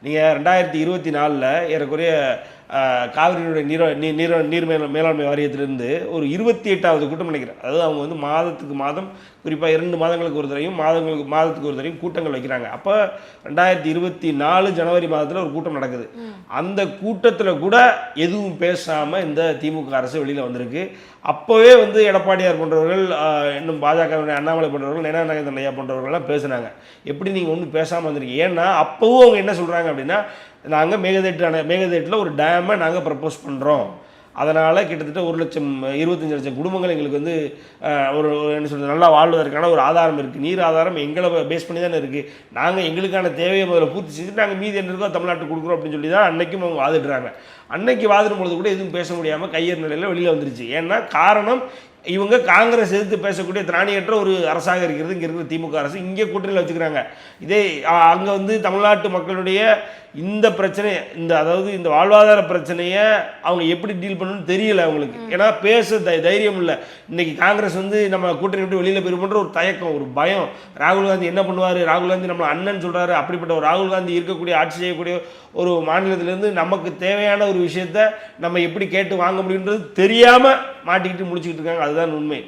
நீங்கள் 2024 ஏறக்குறைய காவிரியினுடைய நீர் மேலாண்மை வாரியத்திலிருந்து ஒரு 28வது கூட்டம் நினைக்கிறேன். அதாவது அவங்க வந்து மாதத்துக்கு மாதம் குறிப்பாக 2 மாதங்களுக்கு ஒரு தடவையும் மாதத்துக்கு ஒரு தடவையும் கூட்டங்கள் வைக்கிறாங்க. அப்போ 2024 ஜனவரி மாதத்தில் ஒரு கூட்டம் நடக்குது. அந்த கூட்டத்தில் கூட எதுவும் பேசாமல் இந்த திமுக அரசு வெளியில் வந்திருக்கு. அப்போவே வந்து எடப்பாடியார் போன்றவர்கள், இன்னும் பாஜகவினுடைய அண்ணாமலை போன்றவர்கள், நயனா நாகேந்திரன் ஐயா போன்றவர்கள்லாம் பேசுனாங்க. எப்படி நீங்கள் ஒன்றும் பேசாமல் வந்திருக்கீங்க? ஏன்னா அப்போவும் அவங்க என்ன சொல்கிறாங்க அப்படின்னா, நாங்கள் மேகதேட்டில் ஒரு டேமை நாங்கள் ப்ரப்போஸ் பண்ணுறோம், அதனால் கிட்டத்தட்ட 1,25,00,000 குடும்பங்கள் எங்களுக்கு வந்து ஒரு என்ன சொல்கிறது நல்லா வாழ்வதற்கான ஒரு ஆதாரம் இருக்குது. நீர் ஆதாரம் எங்களை பேஸ் பண்ணி தானே இருக்குது. நாங்கள் எங்களுக்கான தேவையை முதல்ல பூர்த்தி செஞ்சுட்டு நாங்கள் மீதி என்ன இருக்கோ தமிழ்நாட்டுக்கு கொடுக்குறோம் அப்படின்னு சொல்லி தான் அன்றைக்கும் அவங்க வாதிடுறாங்க. அன்னைக்கு வாதிடும் பொழுது கூட எதுவும் பேச முடியாமல் கையேறு நிலையில் வெளியில் வந்துருச்சு. ஏன்னா காரணம், இவங்க காங்கிரஸ் எதிர்த்து பேசக்கூடிய திராணியற்ற ஒரு அரசாக இருக்கிறது இங்கே இருக்கிற திமுக அரசு. இங்கே கூட்டணியில் வச்சுக்கிறாங்க. இதே அங்கே வந்து தமிழ்நாட்டு மக்களுடைய இந்த பிரச்சனை, அதாவது இந்த வாழ்வாதார பிரச்சனையை அவங்க எப்படி டீல் பண்ணணும்னு தெரியல அவங்களுக்கு. ஏன்னா பேச தைரியம் இல்லை. இன்னைக்கு காங்கிரஸ் வந்து நம்ம கூட்டணி விட்டு வெளியில் போயிருமன்ற ஒரு தயக்கம், ஒரு பயம். ராகுல் காந்தி என்ன பண்ணுவார், ராகுல் காந்தி நம்மளை அண்ணன் சொல்கிறாரு, அப்படிப்பட்ட ஒரு ராகுல் காந்தி இருக்கக்கூடிய ஆட்சி செய்யக்கூடிய ஒரு மாநிலத்திலேருந்து நமக்கு தேவையான ஒரு விஷயத்த நம்ம எப்படி கேட்டு வாங்க முடியுன்றது தெரியாமல் மாட்டிக்கிட்டு முடிச்சுக்கிட்டு இருக்காங்க. அதுதான் உண்மை.